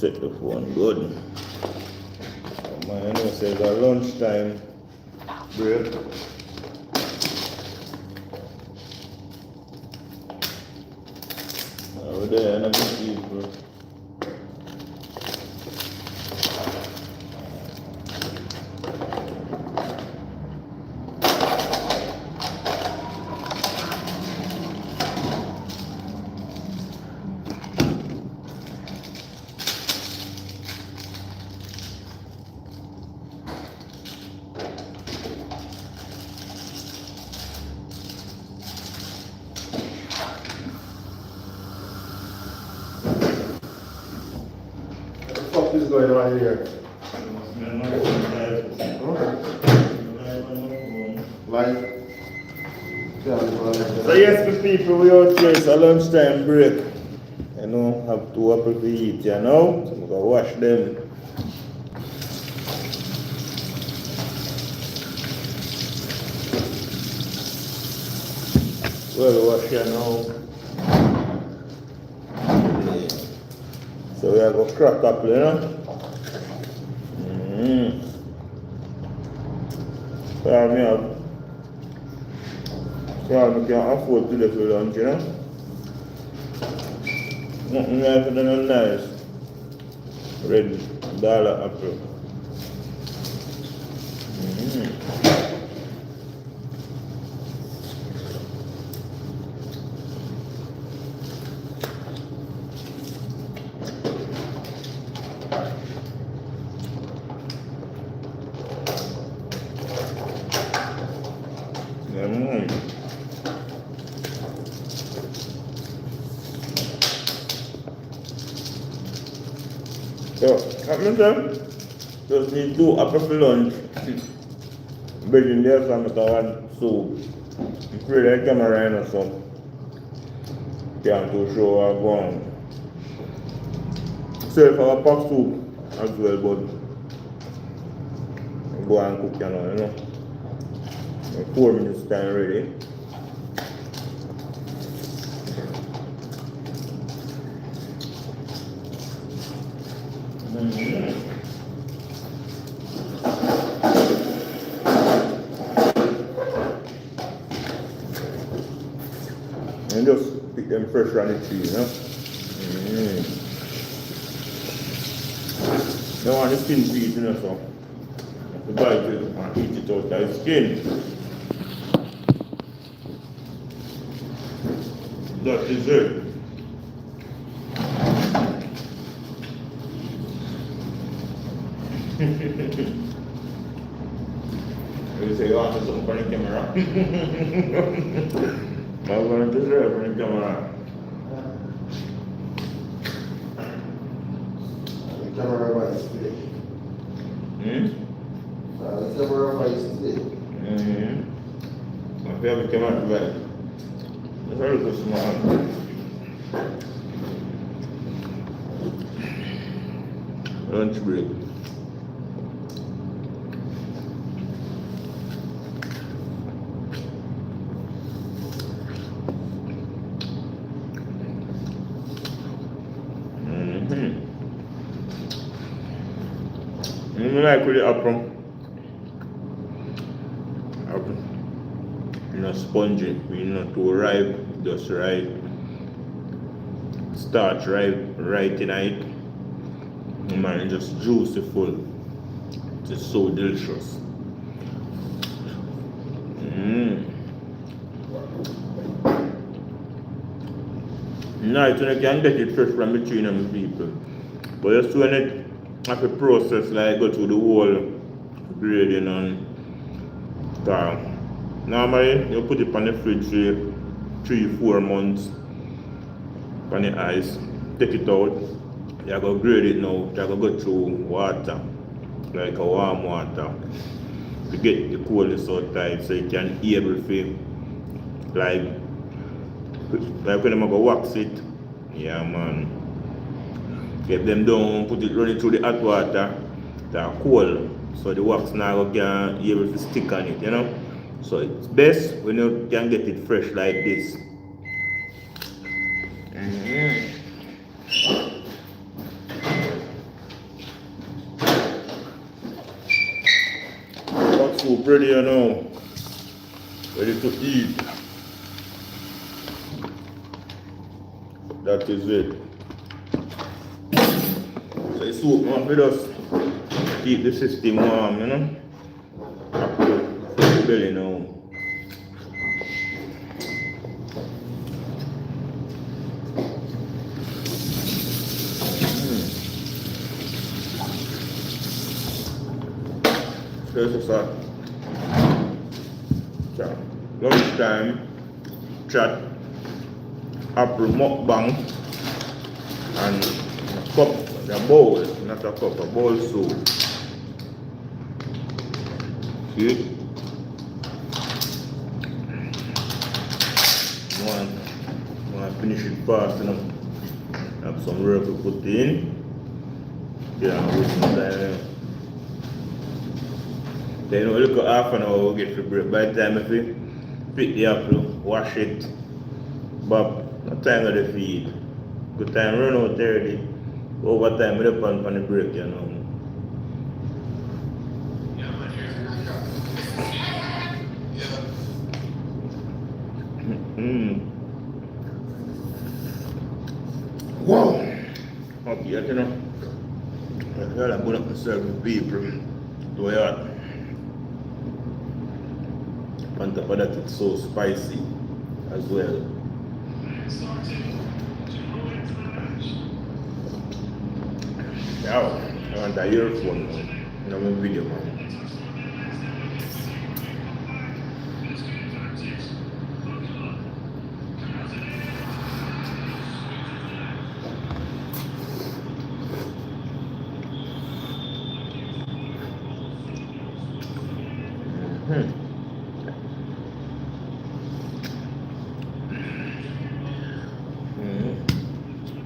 set the phone good. Man, you know, says a lunchtime break. Over there, and a bit people. What is going on here? Live. So yes, the people, we out here, it's a lunchtime break. You know, have two apple to eat, you know? So we gotta wash them. Well, wash you now. So we are going to crack apple, you know? So I can afford to do for lunch, you know? Nothing nicer than a nice red dollar apple. So, just need 2 apples for lunch. Bread in there, some of the soup. I'm afraid I camera in or so. Can't to show how go on. So, for a pack soup as well, but I go and cook, you know. 4 minutes time ready. And just pick them fresh on the tree, you know. Don't want the skin to eat, you know, so the bite it and eat it out of the skin. That is it. You say you want something for the camera? I'm going to deserve for the camera. The camera wise today. The camera wise today. My favorite camera today. It's very good small. Lunch break. You like with the apple? Apple. You know, spongy, you know, too ripe, just right. Starch right in it. Man, just juicy full. It's so delicious. Nice when you can get it fresh from between them people. But just when it have to process, like go through the whole grading and normally you put it on the fridge for 3-4 months on the ice, take it out, you go grade it now, you go through water, like a warm water, to get the coolness out tight so you can able to like when I'm go wax it, yeah man. Get them down, put it running through the hot water, they're cold, so the wax now can be able to stick on it, you know. So it's best when you can get it fresh like this. soup ready now. Ready to eat. That is it. So the soup now we just keep the system warm, you know. Fill the belly now. This is a lunchtime chat, apple mukbang, and a cup, a bowl, not a cup, a bowl soup. See? Want to finish it fast, you know. Have some work to put in. Yeah, with some time. Then we look at half an hour we get to break. By the time if we pick the apple, wash it, but no time of the feed. Good time run out already. Over time we up on the break, you know. Wow! Okay, you know. I'm going to serve the people. Do it. On top of that, it's so spicy as well. Now, I want a earphone now. In my video, man.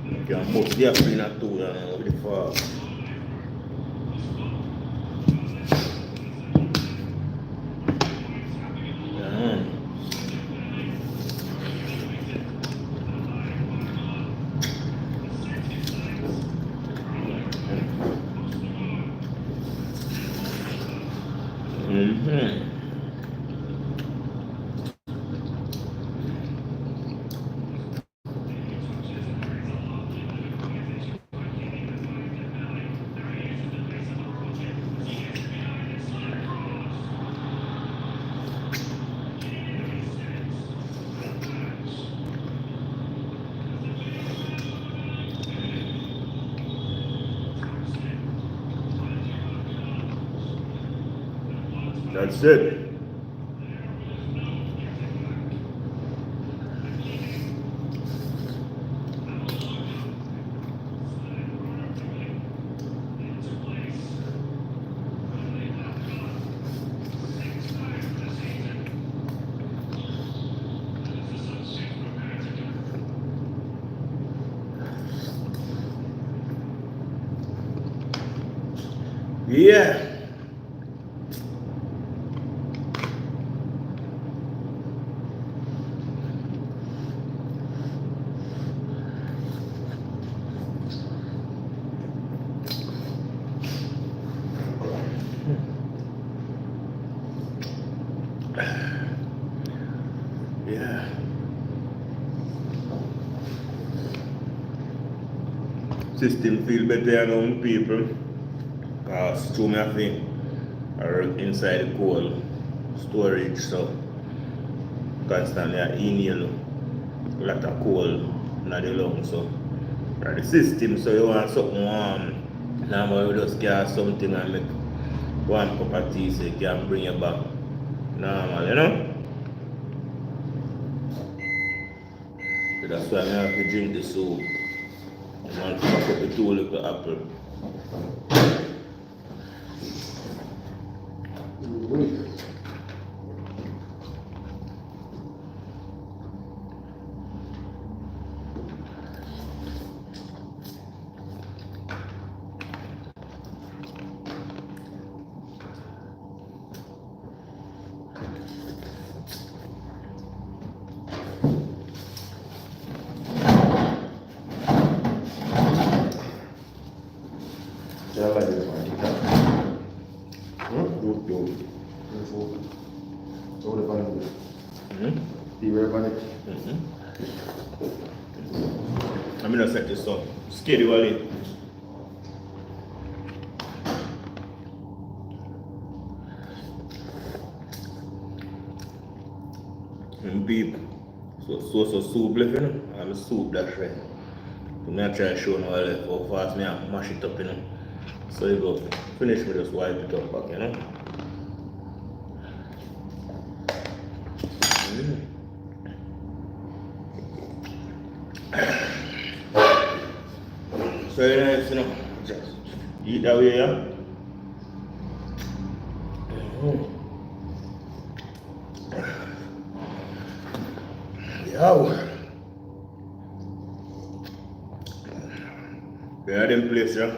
You can put the apple in a tool and over the far. That's it. Yeah. Yeah. System feel better around people. Stew me have are inside the cold storage, so constantly I inhale a lot of cold in the lungs. So the system, so you want something warm. Normally you just get something and make one cup of tea so you can bring it back normal, you know? So that's why I have to drink the soup. I want to pack up the 2 little apple. Yeah, I like this one. Good. Info. So the band. Mm-hmm. The rare band. Mm-hmm. I'm gonna set this up. Schedule. Beep. So soup left, you know. I'm a soup that's right. I'm not trying to show no left how fast me I mash it up, you know. So you go finish me just wipe it up back, you know. So nice, you know. Just eat that way, yeah. Yo. We are in place, yeah.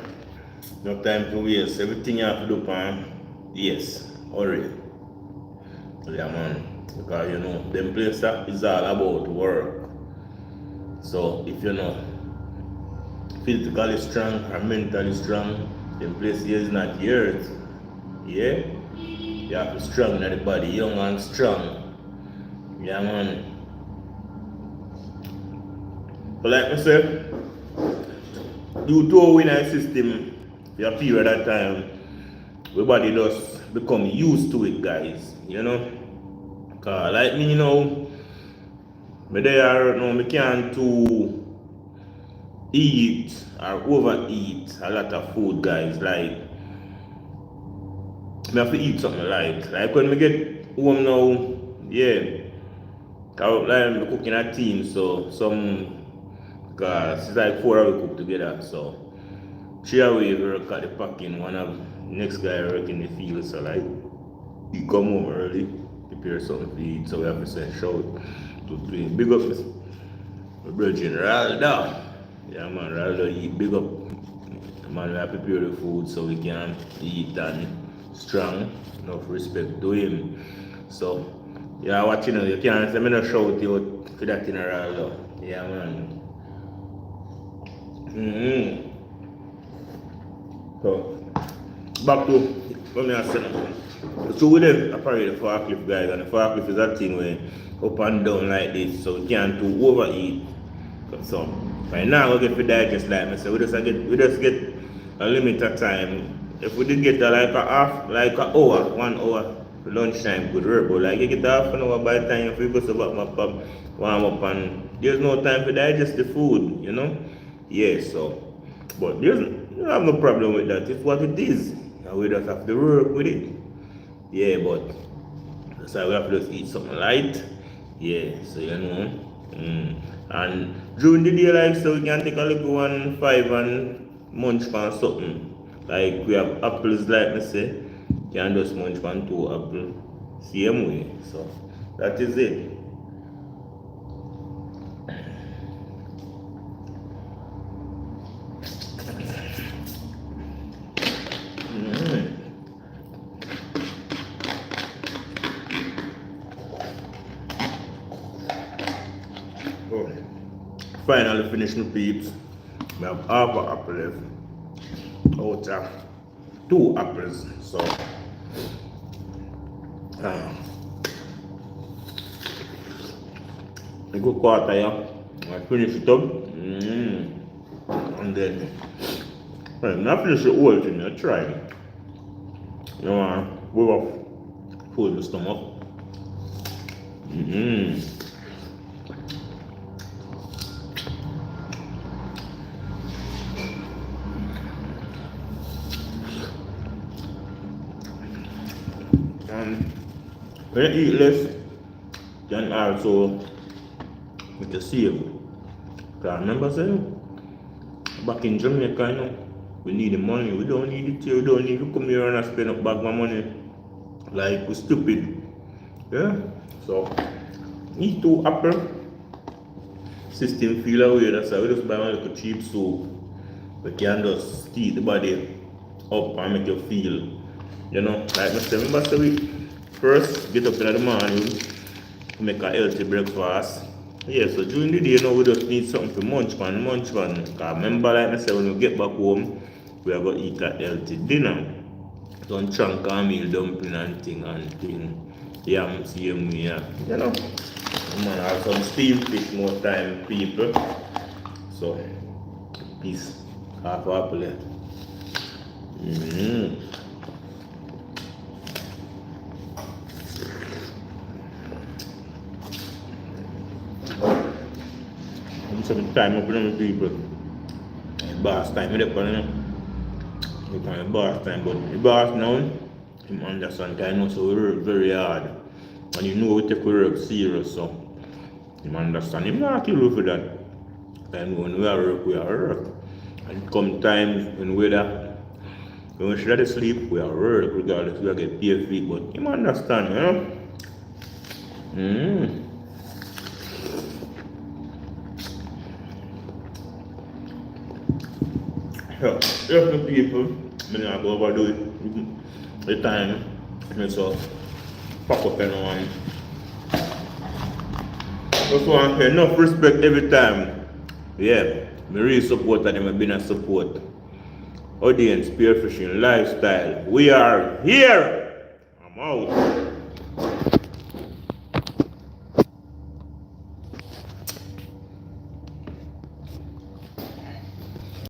No time to waste. Everything you have to do, pan. Yes, hurry. Yeah, man. Because you know, them place that is all about work. So if you're not physically strong or mentally strong, them place here is not yours. Yeah? You have to strong in the body, young and strong. Yeah, man. But like I said, due to our inner system, for a period of time, our body does become used to it, guys. You know? Cause like me, you know, me there now, me can't to eat or overeat a lot of food, guys. Like, me have to eat something light. Like when me get home now, yeah, like I'm cooking a team, so cause it's like 4 of we cook together, so 3 of we work at the packing, one of next guy work in the field, so like he come home early, prepare something to eat, so we have to send shout to play. Big up my brother Ralda. Yeah man, Ralda eat, big up. Man, we have to prepare the food so we can eat and strong. Enough respect to him. So yeah, watching you can't say me no shout you for that in a Ralda. Yeah man. So back to what I said. So with them apparently the forklift guys, and the forklift is that thing where up and down like this, so we can't do overeat. So right now we get to digest like me, so we just get a limit of time. If we did get like a half, like an hour, 1 hour for lunchtime could work, but like you get half an hour by the time if we go to back warm up, and there's no time to digest the food, you know? Yeah, so but you don't have no problem with that. It's what it is. And we just have to work with it. Yeah, but that's why we have to just eat something light. Yeah, so you know. And during the day, like, so we can take a little 1.5 and munch on something. Like we have apples, like I say, you can just munch on 2 apples. Same way. So that is it. Oh. Finally finished my peeps. I have half an apple left out of 2 apples. So a good quarter, yeah. I finish it up. And then I finish the whole thing, I try. You know, we will full the stomach. And when you eat less, you can also make a save. Because I remember saying, back in Jamaica, you know, we need the money. We don't need it here. We don't need to come here and spend up back my money like we're stupid. Yeah? So, eat 2 apples. System feel away. That's why we just buy one little cheap soup. We can just heat the body up and make you feel. You know, like I said, remember, so we first get up in the morning, make a healthy breakfast. Yeah, so during the day, you know, we just need something to munch on. Because remember, like I said, when we get back home, we are going to eat a healthy dinner. Some chunk of meal dumpling and thing. Yam same way, yeah. You know. Man, have some steamed fish more time, people. So, peace. Half apple. Some time up with them people. Boss time, you know. You can boss time, but the boss now, him understand, because I know so we work very hard. And you know we take we work serious, so him understand. Him not kill you for that. And when we are work. And come times when we should have sleep, we are work regardless we get paid feet, but him understand, you know. Yeah, if the people, I'm not go overdo it. The time, so pack up and on. Just want to say enough respect every time. Yeah, me really support them. I've been a support. Odane, Spearfishing, lifestyle. We are here. I'm out.